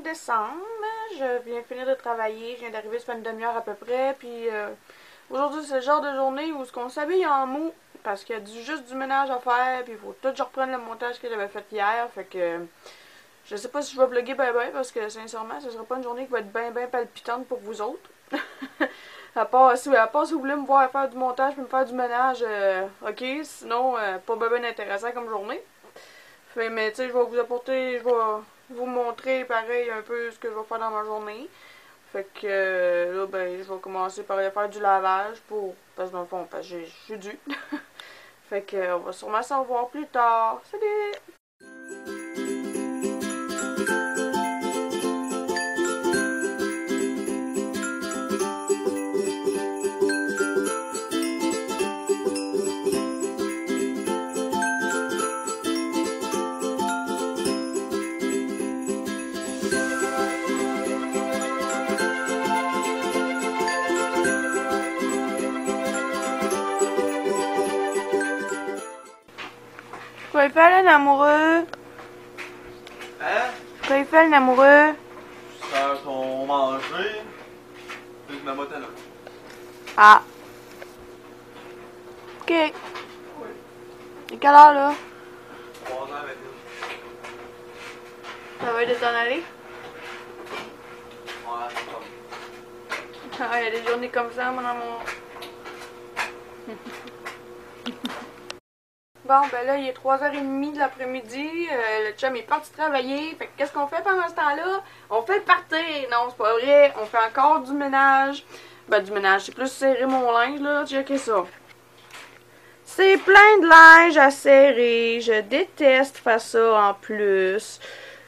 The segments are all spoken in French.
5 décembre. Je viens finir de travailler. Je viens d'arriver, ça fait une demi-heure à peu près. Puis aujourd'hui, c'est le genre de journée où on s'habille en mou. Parce qu'il y a juste du ménage à faire. Puis il faut tout que je reprenne le montage que j'avais fait hier. Fait que je sais pas si je vais vlogger ben parce que sincèrement, ce sera pas une journée qui va être ben palpitante pour vous autres. à part si vous voulez me voir faire du montage puis me faire du ménage, ok. Sinon, pas ben intéressant comme journée. Fait, mais tu sais, je vais vous apporter, je vais vous montrer pareil un peu ce que je vais faire dans ma journée. Fait que là, ben, je vais commencer par aller faire du lavage pour. Parce que dans le fond, parce que je suis due. Fait que on va sûrement s'en voir plus tard. Salut! Quoi il fait, l'amoureux? Hein? Quoi il fait, l'amoureux? Je sers ton manger. Puis je me motte là. Ah. Ok. Oui. Et quelle heure, là? 3h29. Ça va être de t'en aller? Ouais, c'est comme. Ah, il y a des journées comme ça, mon amour. Bon, ben là, il est 3h30 de l'après-midi. Le chum est parti travailler. Fait que qu'est-ce qu'on fait pendant ce temps-là? On fait le party. Non, c'est pas vrai. On fait encore du ménage. Ben, du ménage. C'est plus serrer mon linge, là. Checkez ça. C'est plein de linge à serrer. Je déteste faire ça en plus.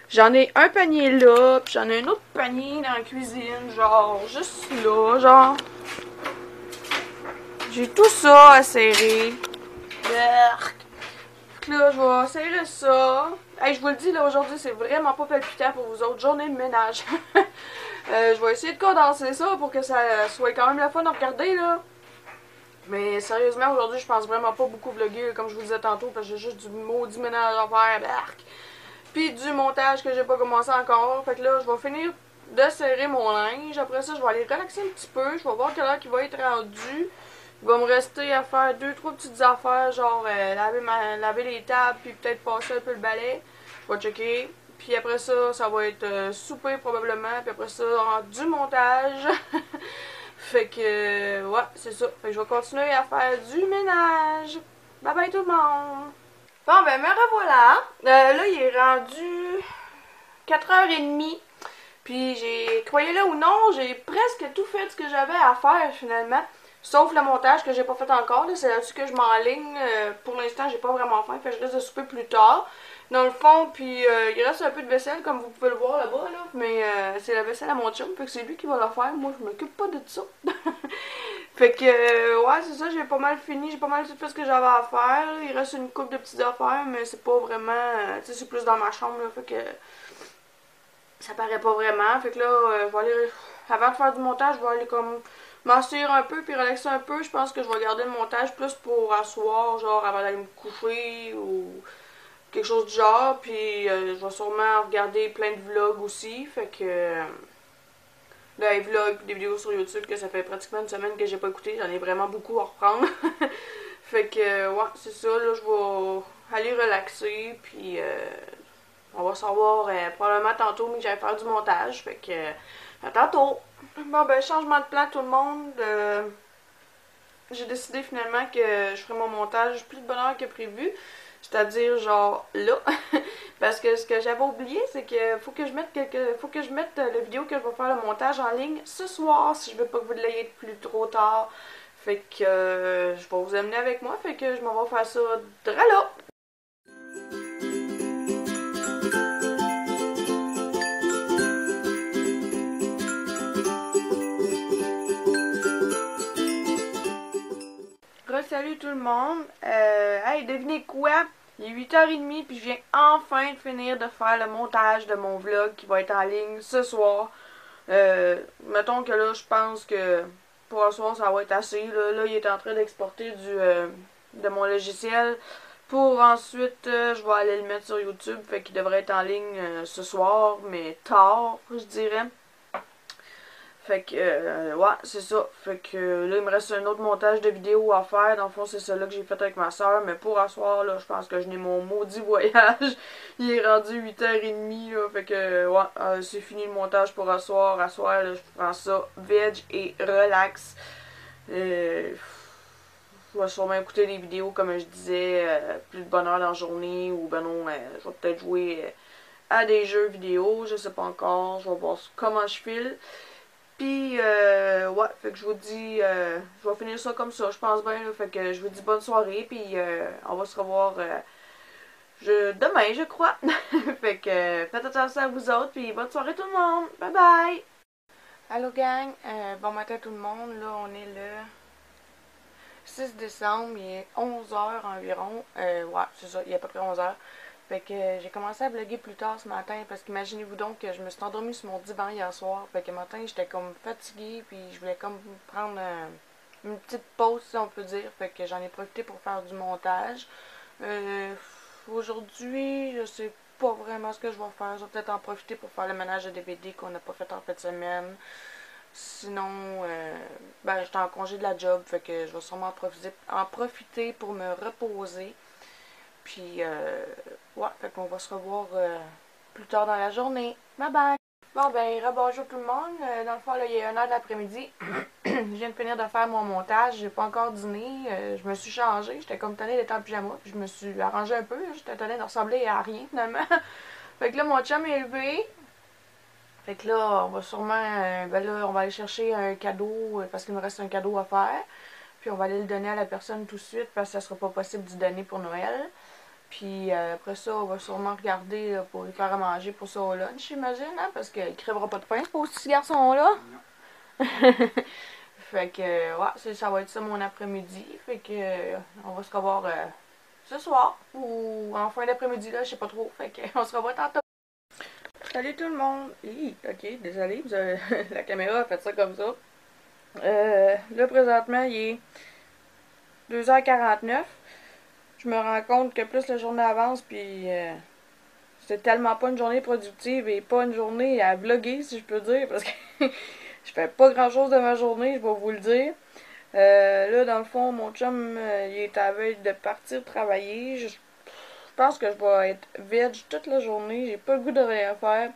J'en ai un panier là, puis j'en ai un autre panier dans la cuisine. Genre, juste là, genre. J'ai tout ça à serrer. Berk. Là, je vais serrer ça. Hey, je vous le dis, là, aujourd'hui, c'est vraiment pas palpitant pour vous autres. Journée de ménage. Je vais essayer de condenser ça pour que ça soit quand même la fun à regarder, là. Mais sérieusement, aujourd'hui, je pense vraiment pas beaucoup vlogger, comme je vous disais tantôt, parce que j'ai juste du maudit ménage à faire. Berk. Puis du montage que j'ai pas commencé encore. Fait que là, je vais finir de serrer mon linge. Après ça, je vais aller relaxer un petit peu. Je vais voir quelle heure qu'il va être rendu. Il va me rester à faire 2-3 petites affaires, genre laver les tables, puis peut-être passer un peu le balai. Je vais checker. Puis après ça, ça va être souper probablement. Puis après ça, du montage. Fait que, ouais, c'est ça. Fait que je vais continuer à faire du ménage. Bye bye tout le monde! Bon, ben me revoilà. Là, il est rendu 4h30. Puis croyez-le ou non, j'ai presque tout fait ce que j'avais à faire finalement. Sauf le montage que j'ai pas fait encore. C'est là-dessus que je m'enligne. Pour l'instant, j'ai pas vraiment faim. Fait que je risque de souper plus tard. Dans le fond, puis il reste un peu de vaisselle, comme vous pouvez le voir là-bas. Là. Mais c'est la vaisselle à mon chum. Fait que c'est lui qui va la faire. Moi, je m'occupe pas de ça. Fait que, ouais, c'est ça, j'ai pas mal fini, j'ai pas mal tout fait ce que j'avais à faire. Il reste une couple de petites affaires, mais c'est pas vraiment, tu sais, c'est plus dans ma chambre, là, fait que ça paraît pas vraiment. Fait que là, je vais aller, avant de faire du montage, je vais aller comme m'asseoir un peu puis relaxer un peu. Je pense que je vais garder le montage plus pour asseoir, genre avant d'aller me coucher ou quelque chose du genre. Puis je vais sûrement regarder plein de vlogs aussi, fait que... des vlogs, des vidéos sur YouTube que ça fait pratiquement une semaine que j'ai pas écouté. J'en ai vraiment beaucoup à reprendre. Fait que, ouais, c'est ça. Là, je vais aller relaxer. Puis, on va savoir probablement tantôt, mais que j'allais faire du montage. Fait que, à tantôt. Bon, ben, changement de plan, tout le monde. J'ai décidé finalement que je ferais mon montage plus de bonne heure que prévu. C'est-à-dire genre là. Parce que ce que j'avais oublié, c'est que faut que je mette la vidéo que je vais faire le montage en ligne ce soir si je veux pas que vous l'ayez plus trop tard. Fait que je vais vous amener avec moi. Fait que je m'en vais faire ça là. Salut tout le monde. Hey, devinez quoi? Il est 8h30 puis je viens enfin de finir de faire le montage de mon vlog qui va être en ligne ce soir. Mettons que là, je pense que pour ce soir, ça va être assez. Là, il est en train d'exporter de mon logiciel Pour ensuite, je vais aller le mettre sur YouTube. Fait qu'il devrait être en ligne ce soir, mais tard, je dirais. Fait que, ouais, c'est ça. Fait que là, il me reste un autre montage de vidéo à faire. Dans le fond, c'est celui que j'ai fait avec ma soeur. Mais pour asseoir, là, je pense que je n'ai mon maudit voyage. Il est rendu 8h30, là. Fait que, ouais, c'est fini le montage pour asseoir. Asseoir, là, je prends ça veg et relax. Je vais sûrement écouter des vidéos, comme je disais, plus de bonne heure dans la journée. Ou ben non, je vais peut-être jouer à des jeux vidéo. Je sais pas encore. Je vais voir comment je file. Puis, ouais, fait que je vous dis, je vais finir ça comme ça, je pense bien, là, fait que je vous dis bonne soirée, puis on va se revoir demain, je crois. Fait que faites attention à vous autres, puis bonne soirée tout le monde, bye bye! Allô gang, bon matin tout le monde, là on est le 6 décembre, il est 11h environ, ouais, c'est ça, il est à peu près 11h. Fait que j'ai commencé à vlogger plus tard ce matin parce qu'imaginez-vous donc que je me suis endormie sur mon divan hier soir. Fait que le matin j'étais comme fatiguée puis je voulais comme prendre une petite pause si on peut dire. Fait que j'en ai profité pour faire du montage. Aujourd'hui je sais pas vraiment ce que je vais faire. Je vais peut-être en profiter pour faire le ménage de DVD qu'on n'a pas fait en fin de semaine. Sinon, ben j'étais en congé de la job. Fait que je vais sûrement en profiter pour me reposer. Puis, ouais, fait qu'on va se revoir plus tard dans la journée. Bye bye! Bon, ben, rebonjour tout le monde. Dans le fond, là, il est 1h de l'après-midi. Je viens de finir de faire mon montage. J'ai pas encore dîné. Je me suis changée. J'étais comme tannée d'être en pyjama. Puis je me suis arrangée un peu. J'étais tannée de ressembler à rien, finalement. Fait que là, mon chum est levé. Fait que là, on va sûrement, ben là, on va aller chercher un cadeau parce qu'il me reste un cadeau à faire. Puis on va aller le donner à la personne tout de suite parce que ça sera pas possible d'y donner pour Noël. Puis après ça, on va sûrement regarder là, pour lui faire à manger pour son lunch, j'imagine, hein, parce qu'il ne crèvera pas de faim, ce petit garçon-là. Fait que, ouais, ça va être ça mon après-midi. Fait que, on va se revoir ce soir ou en fin d'après-midi, là, je sais pas trop. Fait que, on se revoit tantôt. Salut tout le monde! Hi, ok, désolé, la caméra a fait ça comme ça. Là, présentement, il est 2h49. Je me rends compte que plus la journée avance, puis c'est tellement pas une journée productive et pas une journée à vlogger, si je peux dire, parce que je fais pas grand chose de ma journée, je vais vous le dire. Là, dans le fond, mon chum, il est à la veille de partir travailler. Je pense que je vais être veg toute la journée, j'ai pas le goût de rien faire.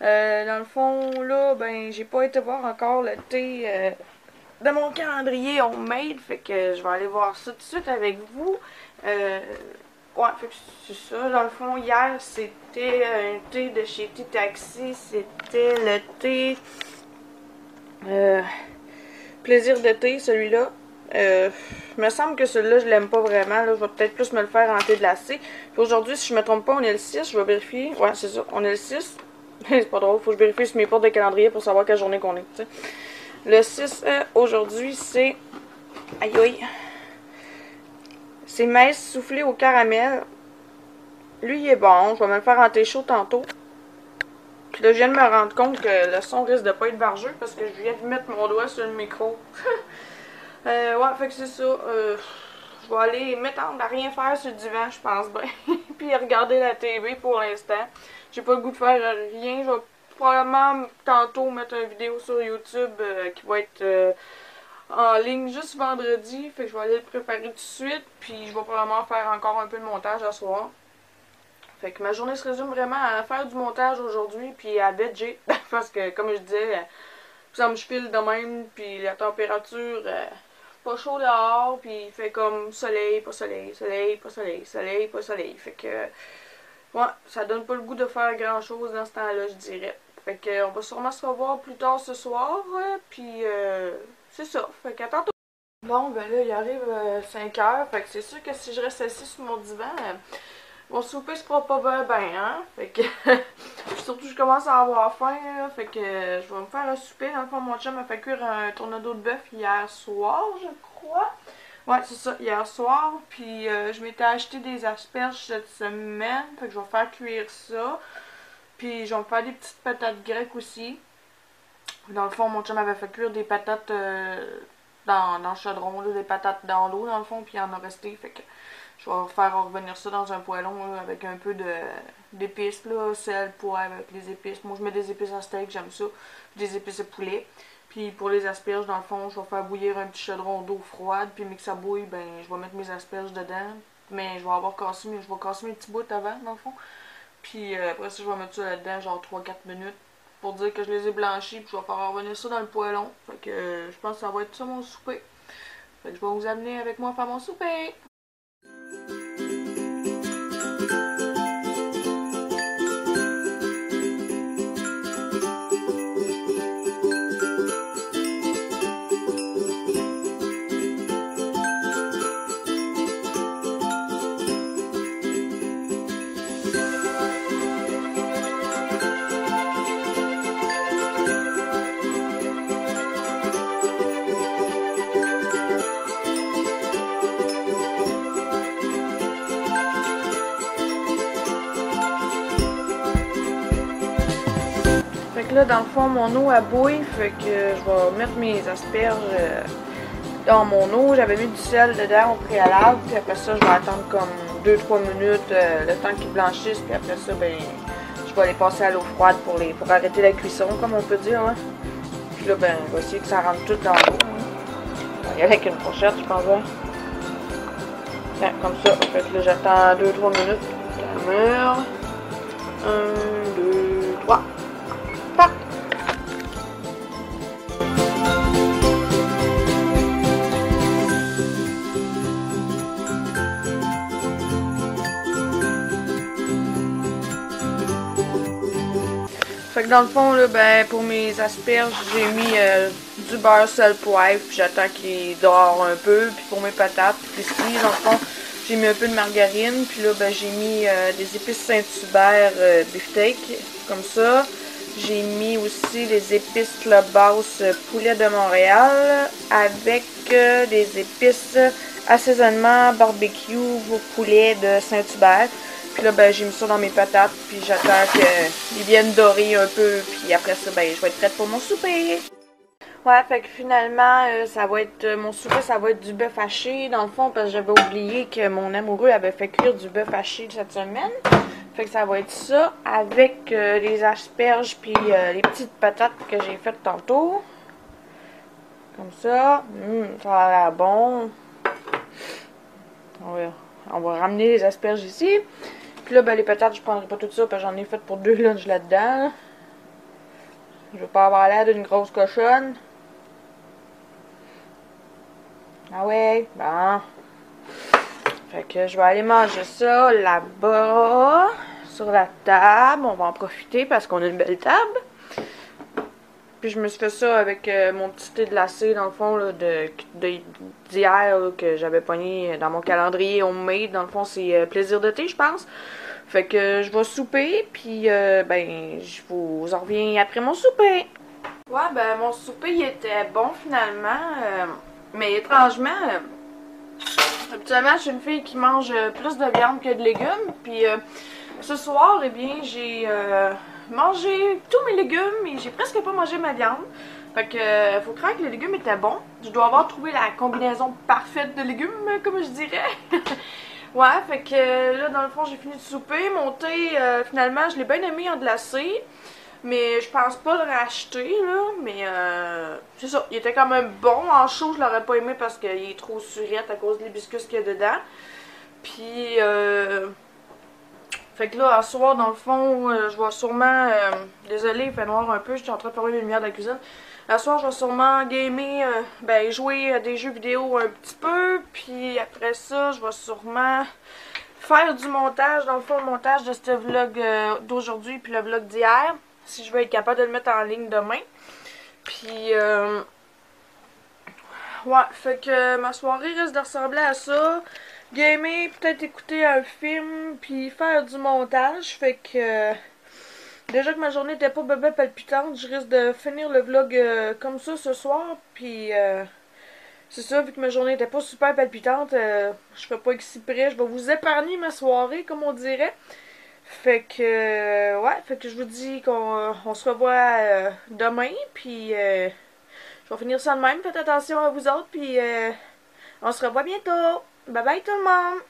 Dans le fond, là, ben, j'ai pas été voir encore le thé de mon calendrier homemade, fait que je vais aller voir ça tout de suite avec vous. Ouais, fait que c'est ça. Dans le fond, hier, c'était un thé de chez Tea Taxi. C'était le thé Plaisir de thé, celui-là. Me semble que celui-là, je l'aime pas vraiment. Là, je vais peut-être plus me le faire en thé glacé. Puis aujourd'hui, si je me trompe pas, on est le 6. Je vais vérifier. Ouais, c'est ça. On est le 6. C'est pas drôle. Faut que je vérifie sur mes portes de calendrier pour savoir quelle journée qu'on est. T'sais. Le 6, aujourd'hui, c'est... Aïe aïe. C'est mince soufflé au caramel. Lui, il est bon. Je vais me le faire en thé chaud tantôt. Puis là, je viens de me rendre compte que le son risque de pas être vargeux parce que je viens de mettre mon doigt sur le micro. Ouais, fait que c'est ça. Je vais aller m'étendre à rien faire sur le divan, je pense bien. Puis regarder la TV pour l'instant. J'ai pas le goût de faire rien. Je vais probablement tantôt mettre une vidéo sur YouTube qui va être en ligne juste vendredi. Fait que je vais aller le préparer tout de suite. Puis je vais probablement faire encore un peu de montage ce soir. Fait que ma journée se résume vraiment à faire du montage aujourd'hui. Puis à VG. Parce que comme je disais, ça me file de même. Puis la température... pas chaud dehors, puis il fait comme soleil, pas soleil, soleil, pas soleil, soleil, pas soleil. Fait que, ouais, ça donne pas le goût de faire grand chose dans ce temps-là, je dirais. Fait que, on va sûrement se revoir plus tard ce soir, puis c'est ça. Fait qu'à tantôt. Bon, ben là, il arrive 5h, fait que c'est sûr que si je reste assis sur mon divan, mon souper se fera pas bien, hein. Fait que, surtout je commence à avoir faim, là, fait que je vais me faire un souper. Dans le fond, mon chum m'a fait cuire un tourneau de bœuf hier soir, je crois. Ouais, c'est ça, hier soir. Puis je m'étais acheté des asperges cette semaine, fait que je vais faire cuire ça. Puis je vais me faire des petites patates grecques aussi. Dans le fond, mon chum avait fait cuire des patates dans le chaudron, là, des patates dans l'eau, dans le fond, puis il en a resté, fait que Je vais faire revenir ça dans un poêlon là, avec un peu d'épices, là, sel, poivre, avec les épices. Moi, je mets des épices à steak, j'aime ça. Des épices de poulet. Puis pour les asperges, dans le fond, je vais faire bouillir un petit chaudron d'eau froide. Puis, mais que ça bouille, ben, je vais mettre mes asperges dedans. Mais je vais avoir cassé, je vais casser mes petits bouts avant, dans le fond. Puis après ça, je vais mettre ça là-dedans, genre 3-4 minutes. Pour dire que je les ai blanchis, puis je vais faire revenir ça dans le poêlon. Fait que je pense que ça va être ça mon souper. Fait que je vais vous amener avec moi faire mon souper. Fait que là, dans le fond, mon eau a bouilli, fait que je vais mettre mes asperges dans mon eau. J'avais mis du sel dedans au préalable, puis après ça, je vais attendre comme 2-3 minutes le temps qu'ils blanchissent, puis après ça, ben, je vais les passer à l'eau froide pour arrêter la cuisson, comme on peut dire. Hein. Puis là, ben, je vais essayer que ça rentre tout dans l'eau. On va y aller avec une fourchette, je pense. Hein. Ouais, comme ça. Fait que là, j'attends 2-3 minutes. Ça meurt. 1, 2, 3. Pop! Fait que dans le fond, là, ben, pour mes asperges, j'ai mis du beurre, sel, poivre, puis j'attends qu'il dore un peu. Puis pour mes patates, puis ici, dans le fond, j'ai mis un peu de margarine, puis là, ben, j'ai mis des épices Saint-Hubert beefsteak, comme ça. J'ai mis aussi les épices Clubhouse poulet de Montréal, avec des épices assaisonnement barbecue au poulet de Saint-Hubert. Puis là, ben, j'ai mis ça dans mes patates, puis j'attends qu'ils viennent dorer un peu, puis après ça, ben, je vais être prête pour mon souper. Ouais, fait que finalement, ça va être mon souper, ça va être du bœuf haché, dans le fond, parce que j'avais oublié que mon amoureux avait fait cuire du bœuf haché cette semaine. Fait que ça va être ça, avec les asperges, puis les petites patates que j'ai faites tantôt. Comme ça. Ça a l'air bon. On va ramener les asperges ici. Puis là, ben, les patates, je prendrai pas tout ça parce que j'en ai fait pour 2 lunchs là-dedans. Je veux pas avoir l'air d'une grosse cochonne. Ah ouais, bon. Fait que je vais aller manger ça là-bas, sur la table. On va en profiter parce qu'on a une belle table. Puis je me suis fait ça avec mon petit thé glacé, dans le fond, là, d'hier, que j'avais pogné dans mon calendrier homemade. Dans le fond, c'est plaisir de thé, je pense. Fait que je vais souper, puis ben, je vous en reviens après mon souper. Ouais, ben, mon souper, il était bon, finalement. Mais étrangement, habituellement, je suis une fille qui mange plus de viande que de légumes. Puis ce soir, eh bien, j'ai mangé tous mes légumes et j'ai presque pas mangé ma viande. Fait que faut croire que les légumes étaient bons. Je dois avoir trouvé la combinaison parfaite de légumes, comme je dirais. Ouais, fait que là, dans le fond, j'ai fini de souper. Mon thé, finalement, je l'ai bien aimé en glacé. Mais je pense pas le racheter, là. Mais c'est ça, il était quand même bon. En chaud, je l'aurais pas aimé parce qu'il est trop surette à cause de l'hibiscus qu'il y a dedans. Puis, fait que là, à soir, dans le fond, je vais sûrement... désolée, il fait noir un peu, je suis en train de fermer les lumières de la cuisine. À soir, je vais sûrement gamer, ben, jouer à des jeux vidéo un petit peu. Puis après ça, je vais sûrement faire du montage. Dans le fond, le montage de ce vlog d'aujourd'hui puis le vlog d'hier. Si je veux être capable de le mettre en ligne demain. Puis, ouais, fait que ma soirée risque de ressembler à ça. Gamer, peut-être écouter un film, puis faire du montage. Fait que, déjà que ma journée n'était pas bébé palpitante, je risque de finir le vlog comme ça ce soir. Puis, c'est ça, vu que ma journée n'était pas super palpitante, je fais pas exprès. Je vais vous épargner ma soirée, comme on dirait. Fait que, ouais, fait que je vous dis qu'on se revoit demain, puis je vais finir ça de même. Faites attention à vous autres, puis on se revoit bientôt. Bye bye tout le monde!